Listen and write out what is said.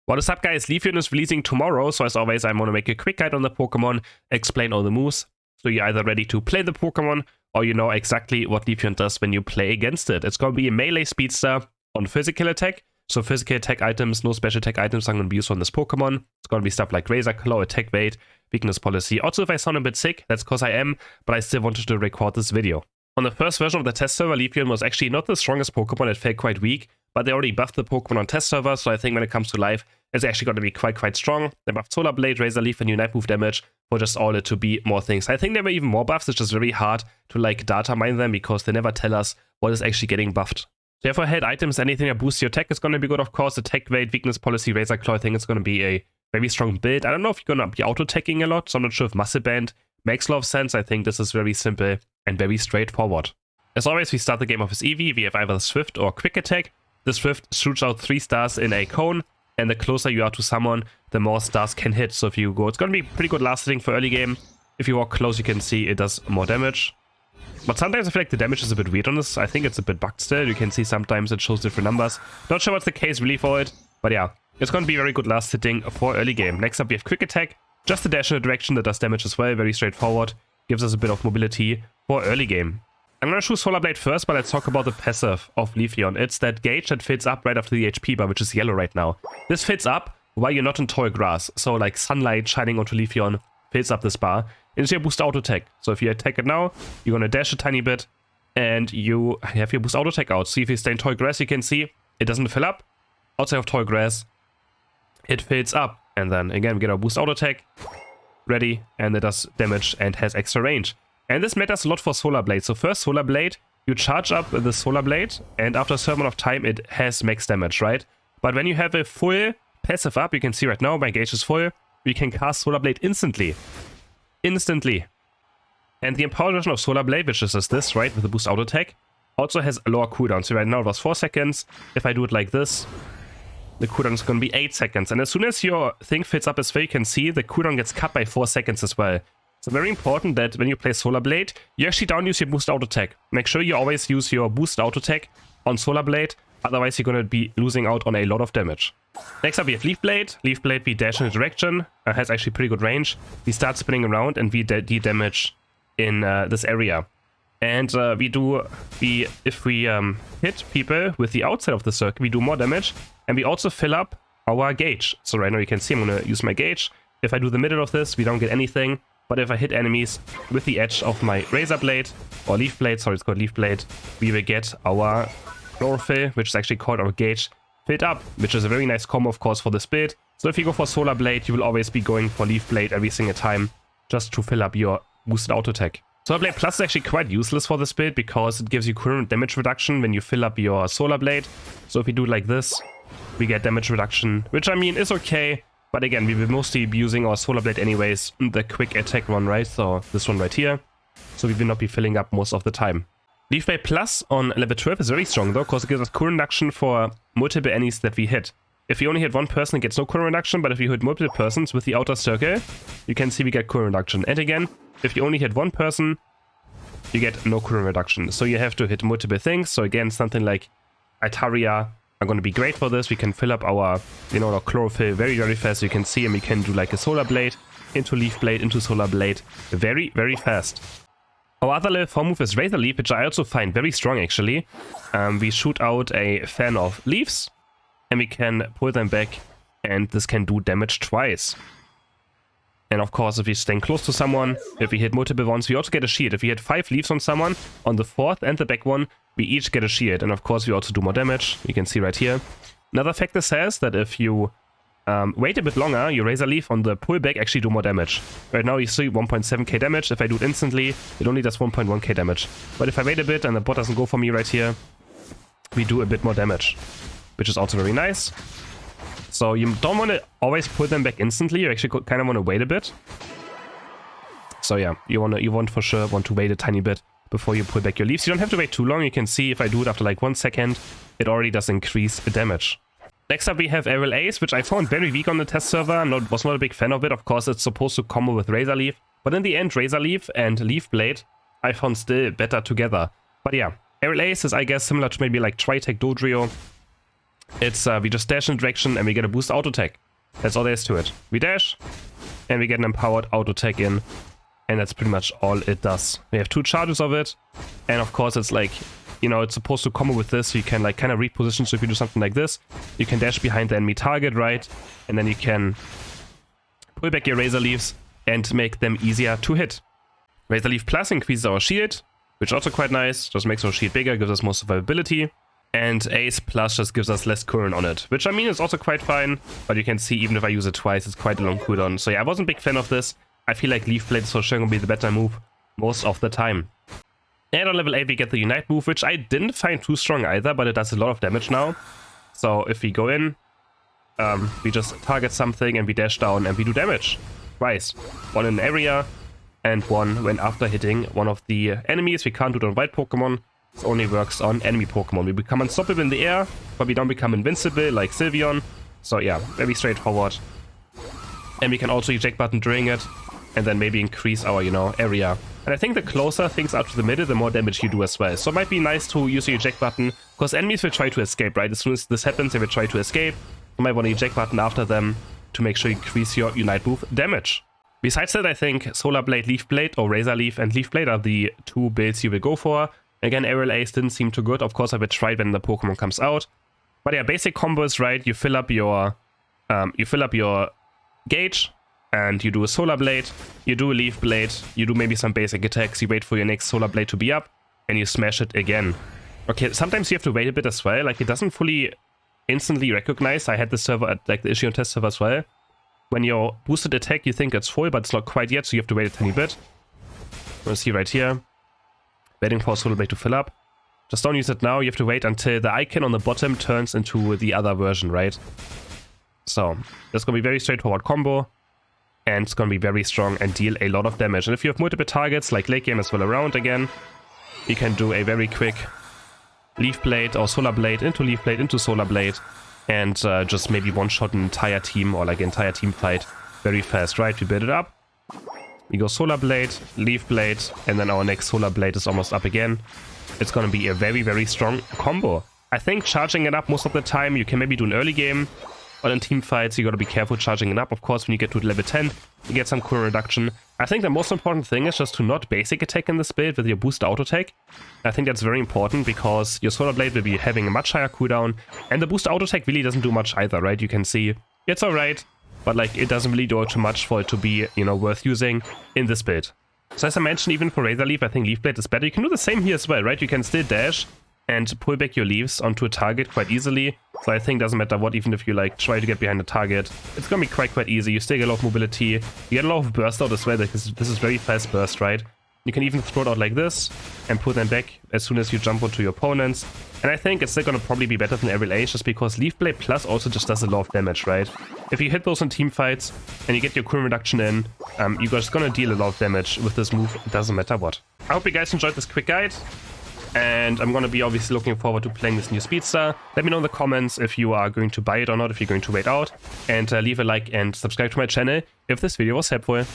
What is up, guys? Leafeon is releasing tomorrow, so as always, I want to make a quick guide on the Pokemon, explain all the moves, so you're either ready to play the Pokemon, or you know exactly what Leafeon does when you play against it. It's going to be a melee speedster on physical attack, so physical attack items, no special attack items are going to be used on this Pokemon. It's going to be stuff like Razor Claw, attack weight, weakness policy. Also, if I sound a bit sick, that's because I am, but I still wanted to record this video. On the first version of the test server, Leafeon was actually not the strongest Pokemon, it felt quite weak, but they already buffed the Pokemon on test server, so I think when it comes to live, it's actually going to be quite strong. They buffed Solar Blade, Razor Leaf, and Unite move damage for just all it to be more things. I think there were even more buffs, it's just very hard to like data mine them because they never tell us what is actually getting buffed. Therefore, head items, anything that boosts your attack is going to be good, of course. Attack weight, weakness policy, Razor Claw, I think it's going to be a very strong build. I don't know if you're going to be auto-attacking a lot, so I'm not sure if Muscle Band makes a lot of sense. I think this is very simple and very straightforward. As always, we start the game off as Eevee. We have either Swift or Quick Attack. The Swift shoots out 3 stars in a cone, and the closer you are to someone, the more stars can hit. So if you go, it's going to be pretty good last hitting for early game. If you walk close, you can see it does more damage. But sometimes I feel like the damage is a bit weird on this. I think it's a bit bugged still. You can see sometimes it shows different numbers. Not sure what's the case really for it, but yeah, it's going to be very good last hitting for early game. Next up, we have Quick Attack. Just a dash in a direction that does damage as well. Very straightforward. Gives us a bit of mobility for early game. I'm going to choose Solar Blade first, but let's talk about the passive of Leafeon. It's that gauge that fills up right after the HP bar, which is yellow right now. This fills up while you're not in tall grass. So like sunlight shining onto Leafeon fills up this bar into your boost auto attack. So if you attack it now, you're going to dash a tiny bit and you have your boost auto attack out. See if you stay in tall grass, you can see it doesn't fill up. Outside of tall grass, it fills up. And then again, we get our boost auto attack ready, and it does damage and has extra range. And this matters a lot for Solar Blade. So first Solar Blade, you charge up the Solar Blade, and after a certain amount of time, it has max damage, right? But when you have a full passive up, you can see right now, my gauge is full, we can cast Solar Blade instantly. Instantly. And the empowered version of Solar Blade, which is just this, right, with the boost auto attack, also has a lower cooldown. So right now it was 4 seconds. If I do it like this, the cooldown is going to be 8 seconds. And as soon as your thing fills up as well, you can see the cooldown gets cut by 4 seconds as well. So very important that when you play Solar Blade, you actually don't use your boost auto attack. Make sure you always use your boost auto attack on Solar Blade, otherwise you're going to be losing out on a lot of damage. Next up we have Leaf Blade. Leaf Blade, we dash in a direction, has actually pretty good range. We start spinning around and we de-damage in this area. And if we hit people with the outside of the circle, we do more damage, and we also fill up our gauge. So right now you can see I'm going to use my gauge. If I do the middle of this, we don't get anything. But if I hit enemies with the edge of my Razor Blade, or Leaf Blade, sorry, it's called Leaf Blade, we will get our Chlorophyll, which is actually called our gauge, filled up, which is a very nice combo, of course, for this build. So if you go for Solar Blade, you will always be going for Leaf Blade every single time, just to fill up your boosted auto attack. Solar Blade Plus is actually quite useless for this build, because it gives you current damage reduction when you fill up your Solar Blade. So if we do it like this, we get damage reduction, which I mean is okay. But again, we will mostly be using our Solar Blade anyways, the quick attack one, right? So this one right here. So we will not be filling up most of the time. Leaf Blade Plus on level 12 is very strong though, because it gives us cooldown reduction for multiple enemies that we hit. If you only hit one person, it gets no cooldown reduction, but if you hit multiple persons with the outer circle, you can see we get cooldown reduction. And again, if you only hit one person, you get no cooldown reduction. So you have to hit multiple things. So again, something like Itaria are going to be great for this. We can fill up our, our Chlorophyll very fast. You can see, and we can do like a Solar Blade into Leaf Blade into Solar Blade very fast. Our other level 4 move is Razor Leaf, which I also find very strong actually. We shoot out a fan of leaves, and we can pull them back, and this can do damage twice. And of course, if we stand close to someone, if we hit multiple ones, we also get a shield. If we hit 5 leaves on someone, on the 4th and the back one, we each get a shield. And of course, we also do more damage. You can see right here. Another factor says that if you wait a bit longer, your Razor Leaf on the pullback actually do more damage. Right now, you see 1.7k damage. If I do it instantly, it only does 1.1k damage. But if I wait a bit and the bot doesn't go for me right here, we do a bit more damage, which is also very nice. So you don't want to always pull them back instantly. You actually kind of want to wait a bit. So yeah, you for sure want to wait a tiny bit before you pull back your leaves. You don't have to wait too long. You can see if I do it after like 1 second, it already does increase the damage. Next up we have Aerial Ace, which I found very weak on the test server. Was not a big fan of it. Of course, it's supposed to combo with Razor Leaf. But in the end, Razor Leaf and Leaf Blade I found still better together. But yeah, Aerial Ace is, I guess, similar to maybe like Tri-Tech Dodrio. It's we just dash in a direction and we get a boost auto attack. That's all there is to it. We dash and we get an empowered auto attack in, and that's pretty much all it does. We have 2 charges of it, and of course it's like, you know, it's supposed to combo with this, so you can like kind of reposition. So if you do something like this, you can dash behind the enemy target, right? And then you can pull back your Razor Leaves and make them easier to hit. Razor Leaf Plus increases our shield, which is also quite nice. Just makes our shield bigger, gives us more survivability. And Ace Plus just gives us less current on it, which I mean is also quite fine. But you can see even if I use it twice, it's quite a long cooldown. So yeah, I wasn't a big fan of this. I feel like Leaf Blade is for sure going to be the better move most of the time. And on level 8 we get the Unite move, which I didn't find too strong either, but it does a lot of damage now. So if we go in, we just target something and we dash down and we do damage. Twice. One in an area and one when after hitting one of the enemies. We can't do it on white Pokemon. It only works on enemy Pokemon. We become unstoppable in the air, but we don't become invincible like Sylveon. So yeah, very straightforward. And we can also eject button during it, and then maybe increase our, you know, area. And I think the closer things are to the middle, the more damage you do as well. So it might be nice to use the eject button, because enemies will try to escape, right? As soon as this happens, they will try to escape. You might want to eject button after them to make sure you increase your Unite move damage. Besides that, I think Solar Blade, Leaf Blade, or Razor Leaf and Leaf Blade are the 2 builds you will go for. Again, Aerial Ace didn't seem too good. Of course, I will try it when the Pokemon comes out. But yeah, basic combos, right? You fill up your gauge, and you do a Solar Blade, you do a Leaf Blade, you do maybe some basic attacks, you wait for your next Solar Blade to be up, and you smash it again. Okay, sometimes you have to wait a bit as well. Like, it doesn't fully instantly recognize. I had this server at like the issue on test server as well. When your boosted attack, you think it's full, but it's not quite yet, so you have to wait a tiny bit. You'll see right here. Waiting for a Solar Blade to fill up. Just don't use it now, you have to wait until the icon on the bottom turns into the other version, right? So, that's going to be a very straightforward combo, and it's going to be very strong and deal a lot of damage. And if you have multiple targets, like late game as well around again, you can do a very quick Leaf Blade or Solar Blade into Leaf Blade into Solar Blade, and just maybe one-shot an entire team or like an entire team fight very fast, right? We build it up. We go Solar Blade, Leaf Blade, and then our next Solar Blade is almost up again. It's going to be a very, very strong combo. I think charging it up most of the time, you can maybe do an early game, but in team fights, you got to be careful charging it up. Of course, when you get to level 10, you get some current reduction. I think the most important thing is just to not basic attack in this build with your boost auto attack. I think that's very important because your Solar Blade will be having a much higher cooldown, and the boost auto attack really doesn't do much either, right? You can see it's alright, but like it doesn't really do too much for it to be, you know, worth using in this build. So as I mentioned, even for Razor Leaf, I think Leaf Blade is better. You can do the same here as well, right? You can still dash and pull back your leaves onto a target quite easily. So I think it doesn't matter what, even if you like try to get behind the target, it's gonna be quite easy. You still get a lot of mobility, you get a lot of burst out as well, because this is very fast burst, right? You can even throw it out like this and pull them back as soon as you jump onto your opponents. And I think it's still gonna probably be better than Aerial Ace, just because Leaf Blade Plus also just does a lot of damage, right? If you hit those in team fights and you get your current reduction in, you're just gonna deal a lot of damage with this move, it doesn't matter what. I hope you guys enjoyed this quick guide, and I'm gonna be obviously looking forward to playing this new Speedster. Let me know in the comments if you are going to buy it or not, if you're going to wait out, and leave a like and subscribe to my channel if this video was helpful.